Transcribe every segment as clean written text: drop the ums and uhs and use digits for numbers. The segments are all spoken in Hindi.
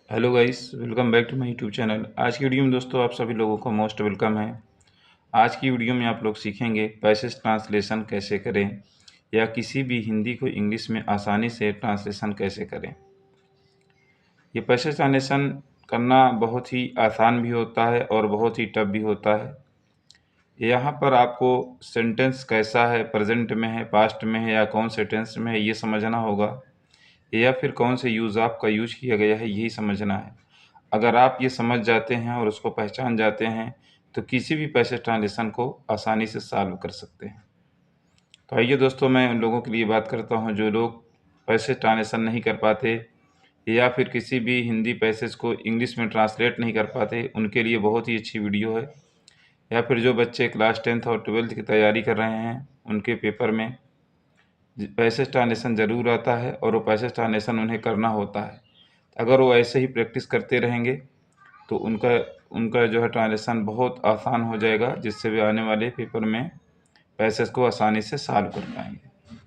Hello guys, welcome back to my YouTube channel. आज की वीडियो में दोस्तों आप सभी लोगों को मोस्ट वेलकम है। आज की वीडियो में आप लोग सीखेंगे पैसेज ट्रांसलेशन कैसे करें या किसी भी हिंदी को इंग्लिश में आसानी से ट्रांसलेशन कैसे करें। ये पैसेज ट्रांसलेशन करना बहुत ही आसान भी होता है और बहुत ही टफ भी होता है। यहाँ पर आपको सेंटेंस कैसा है, प्रेजेंट में है, पास्ट में है या कौन से टेंस में है ये समझना होगा, या फिर कौन से यूज़ ऑफ का यूज किया गया है यही समझना है। अगर आप ये समझ जाते हैं और उसको पहचान जाते हैं तो किसी भी पैसेज ट्रांज़िशन को आसानी से सॉल्व कर सकते हैं। तो आइए दोस्तों, मैं उन लोगों के लिए बात करता हूँ जो लोग पैसेज ट्रांज़िशन नहीं कर पाते या फिर किसी भी हिंदी पैसेज को इंग्लिश में ट्रांसलेट नहीं कर पाते, उनके लिए बहुत ही अच्छी वीडियो है। या फिर जो बच्चे क्लास 10th और 12th की तैयारी कर रहे हैं, उनके पेपर में पैसेज ट्रांज़िशन ज़रूर आता है और वो पैसेज ट्रांज़िशन उन्हें करना होता है। अगर वो ऐसे ही प्रैक्टिस करते रहेंगे तो उनका उनका जो है ट्रांज़िशन बहुत आसान हो जाएगा, जिससे वे आने वाले पेपर में पैसेज को आसानी से सॉल्व कर पाएंगे।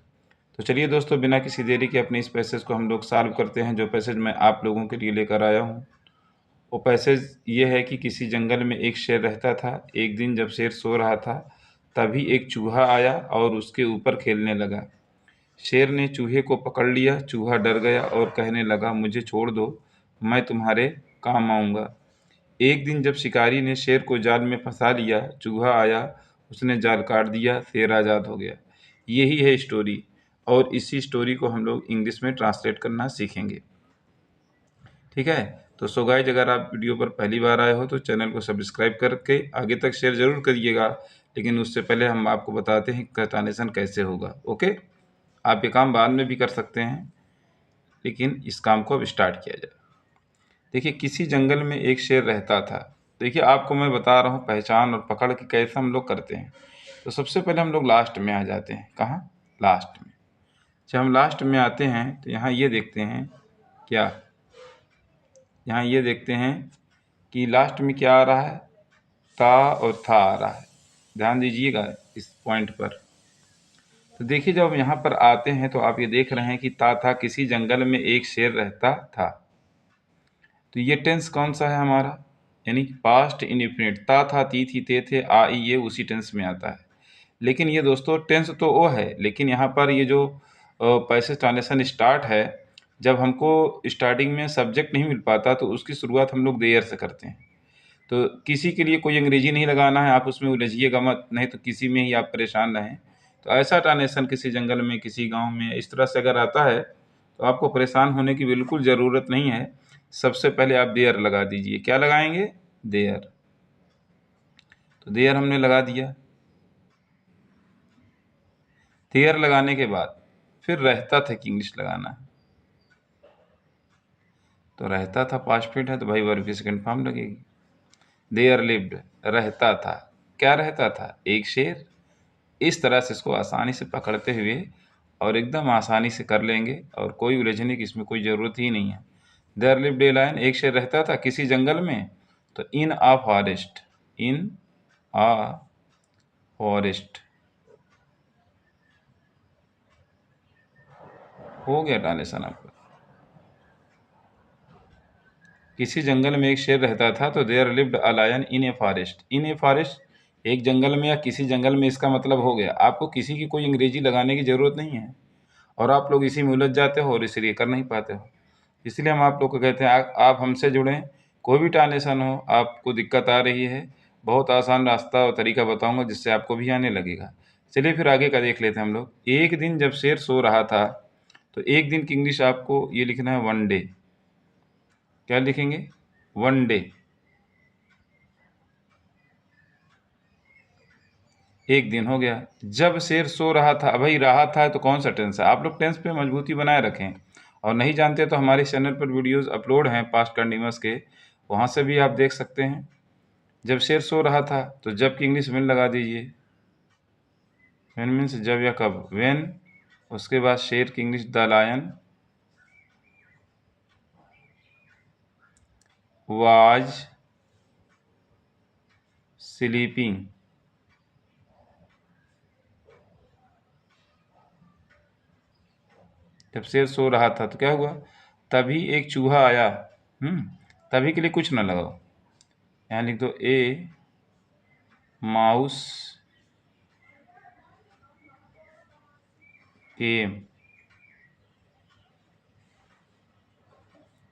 तो चलिए दोस्तों, बिना किसी देरी के अपने इस पैसेज को हम लोग सॉल्व करते हैं। जो पैसेज मैं आप लोगों के लिए लेकर आया हूँ वो पैसेज ये है कि किसी जंगल में एक शेर रहता था। एक दिन जब शेर सो रहा था तभी एक चूहा आया और उसके ऊपर खेलने लगा। शेर ने चूहे को पकड़ लिया। चूहा डर गया और कहने लगा, मुझे छोड़ दो, मैं तुम्हारे काम आऊँगा। एक दिन जब शिकारी ने शेर को जाल में फंसा लिया, चूहा आया, उसने जाल काट दिया, शेर आज़ाद हो गया। यही है स्टोरी, और इसी स्टोरी को हम लोग इंग्लिश में ट्रांसलेट करना सीखेंगे। ठीक है, तो सो गाइस, अगर आप वीडियो पर पहली बार आए हो तो चैनल को सब्सक्राइब करके आगे तक शेयर ज़रूर करिएगा। लेकिन उससे पहले हम आपको बताते हैं कि ट्रांसलेशन कैसे होगा। ओके, आप ये काम बाद में भी कर सकते हैं, लेकिन इस काम को अब स्टार्ट किया जाए। देखिए, किसी जंगल में एक शेर रहता था। देखिए, आपको मैं बता रहा हूँ पहचान और पकड़ के कैसे हम लोग करते हैं। तो सबसे पहले हम लोग लास्ट में आ जाते हैं। कहाँ? लास्ट में। जब हम लास्ट में आते हैं तो यहाँ ये देखते हैं क्या, यहाँ ये देखते हैं कि लास्ट में क्या आ रहा है, ता और था आ रहा है। ध्यान दीजिएगा इस पॉइंट पर। तो देखिए, जब हम यहाँ पर आते हैं तो आप ये देख रहे हैं कि ता था, किसी जंगल में एक शेर रहता था। तो ये टेंस कौन सा है हमारा, यानी पास्ट इंडिफिनिट। ता था, ती थी, ते थे, आ ई, ये उसी टेंस में आता है। लेकिन ये दोस्तों टेंस तो वो है, लेकिन यहाँ पर ये जो पैसेज ट्रांसलेशन स्टार्ट है, जब हमको स्टार्टिंग में सब्जेक्ट नहीं मिल पाता तो उसकी शुरुआत हम लोग देयर से करते हैं। तो किसी के लिए कोई अंग्रेजी नहीं लगाना है, आप उसमें उलझिएगा मत, नहीं तो किसी में ही आप परेशान रहें। तो ऐसा ट्रांसलेशन किसी जंगल में, किसी गांव में इस तरह से अगर आता है तो आपको परेशान होने की बिल्कुल ज़रूरत नहीं है। सबसे पहले आप देयर लगा दीजिए। क्या लगाएंगे? देयर। तो देयर हमने लगा दिया। देयर लगाने के बाद फिर रहता था कि इंग्लिश लगाना है। तो रहता था पास्ट फिट है तो भाई वर्ब की सेकंड फॉर्म लगेगी। देयर लिव्ड, रहता था। क्या रहता था? एक शेर। इस तरह से इसको आसानी से पकड़ते हुए और एकदम आसानी से कर लेंगे, और कोई उलझने की इसमें कोई ज़रूरत ही नहीं है। देयर लिव्ड ए लायन, एक शेर रहता था किसी जंगल में। तो इन आ फॉरेस्ट, इन आ फॉरेस्ट हो गया ट्रांसलेशन आपका। किसी जंगल में एक शेर रहता था तो there lived a lion in a forest. In a forest, एक जंगल में या किसी जंगल में, इसका मतलब हो गया आपको किसी की कोई अंग्रेजी लगाने की ज़रूरत नहीं है, और आप लोग इसी में उलझ जाते हो और इसलिए कर नहीं पाते हो। इसलिए हम आप लोग को कहते हैं आप हमसे जुड़ें। कोई भी ट्रांसलेशन हो, आपको दिक्कत आ रही है, बहुत आसान रास्ता और तरीका बताऊंगा जिससे आपको भी आने लगेगा। चलिए फिर आगे का देख लेते हैं हम लोग। एक दिन जब शेर सो रहा था, तो एक दिन की इंग्लिश आपको ये लिखना है वन डे। क्या लिखेंगे? One day. एक दिन हो गया। जब शेर सो रहा था, भाई रहा था तो कौन सा टेंस है? आप लोग टेंस पे मजबूती बनाए रखें, और नहीं जानते तो हमारे चैनल पर वीडियोस अपलोड हैं पास्ट कंटिन्यूअस के, वहाँ से भी आप देख सकते हैं। जब शेर सो रहा था तो जब की इंग्लिश व्हेन लगा दीजिए। व्हेन मीन्स जब या कब, व्हेन। उसके बाद शेर की English the lion was sleeping. जब शेर सो रहा था तो क्या हुआ? तभी एक चूहा आया। तभी के लिए कुछ ना लगाओ, यहाँ लिख दो ए माउस केम,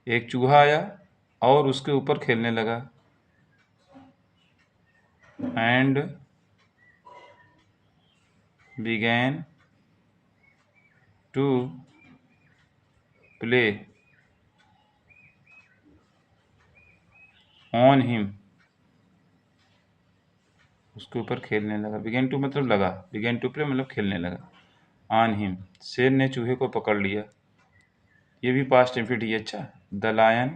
एक चूहा आया और उसके ऊपर खेलने लगा, and began to play on him, उसके ऊपर खेलने लगा। began to मतलब लगा, began to play मतलब खेलने लगा। on him, शेर ने चूहे को पकड़ लिया, ये भी पास्ट इंफिनिट ही। अच्छा, द लायन,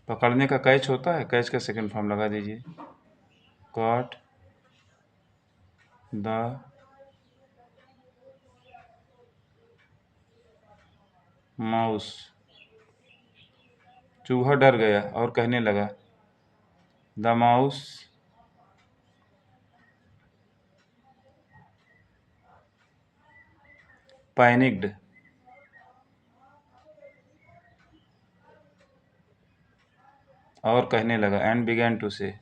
पकड़ने का कैच होता है, कैच का सेकंड फॉर्म लगा दीजिए, caught द माउस, चूहा डर गया और कहने लगा, द माउस पैनिक्ड, और कहने लगा, एंड बिगैन टू से।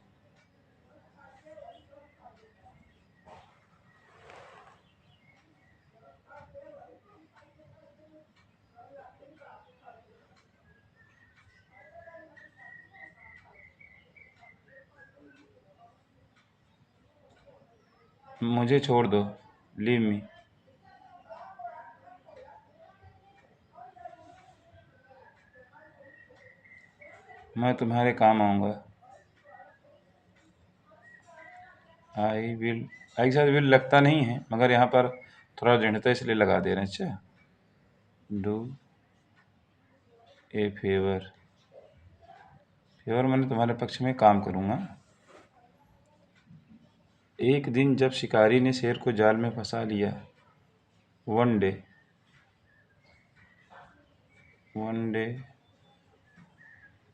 मुझे छोड़ दो, लीव मी, मैं तुम्हारे काम आऊँगा, आई विल, आई के साथ विल लगता नहीं है, मगर यहाँ पर थोड़ा दृढ़ता इसलिए लगा दे रहे हैं। अच्छा, डू ए फेवर, फेवर मैंने तुम्हारे पक्ष में काम करूँगा। एक दिन जब शिकारी ने शेर को जाल में फंसा लिया, one day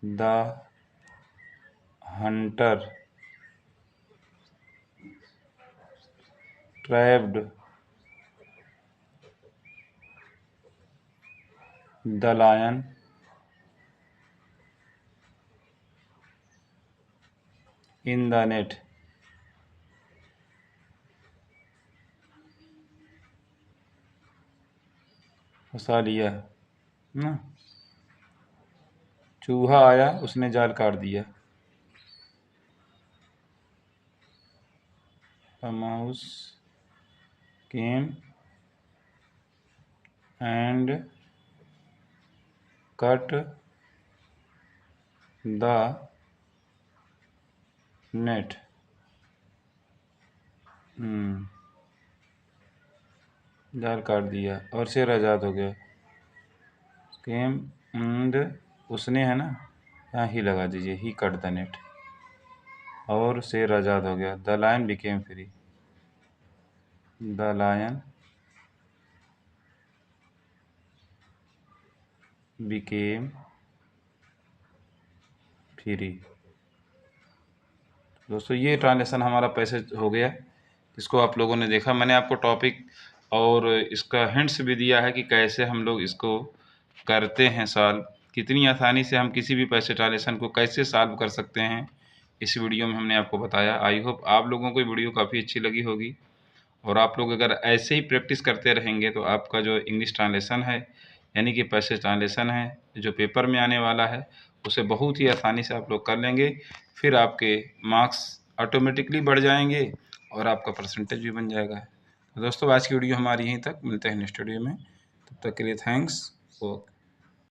the hunter trapped the lion in the net, फंसा लिया ना, चूहा आया उसने जाल काट दिया, the mouse came and cut the net, जाल काट दिया और शेर आज़ाद हो गया। केम एंड, उसने है ना, यहाँ ही लगा दीजिए, ही कट द नेट, और शेर आज़ाद हो गया। The lion became free, the lion became free. दोस्तों ये ट्रांसलेशन हमारा पैसेज हो गया, इसको आप लोगों ने देखा। मैंने आपको टॉपिक और इसका हिंट्स भी दिया है कि कैसे हम लोग इसको करते हैं सॉल्व, कितनी आसानी से हम किसी भी पैसेज ट्रांसलेशन को कैसे सॉल्व कर सकते हैं, इस वीडियो में हमने आपको बताया। आई होप आप लोगों को वीडियो काफ़ी अच्छी लगी होगी, और आप लोग अगर ऐसे ही प्रैक्टिस करते रहेंगे तो आपका जो इंग्लिश ट्रांसलेशन है, यानी कि पैसेज ट्रांसलेशन है, जो पेपर में आने वाला है, उसे बहुत ही आसानी से आप लोग कर लेंगे। फिर आपके मार्क्स ऑटोमेटिकली बढ़ जाएंगे और आपका परसेंटेज भी बन जाएगा। तो दोस्तों आज की वीडियो हमारी यहीं तक, मिलते हैं नेक्स्ट वीडियो में, तब तक के लिए थैंक्स। ओके।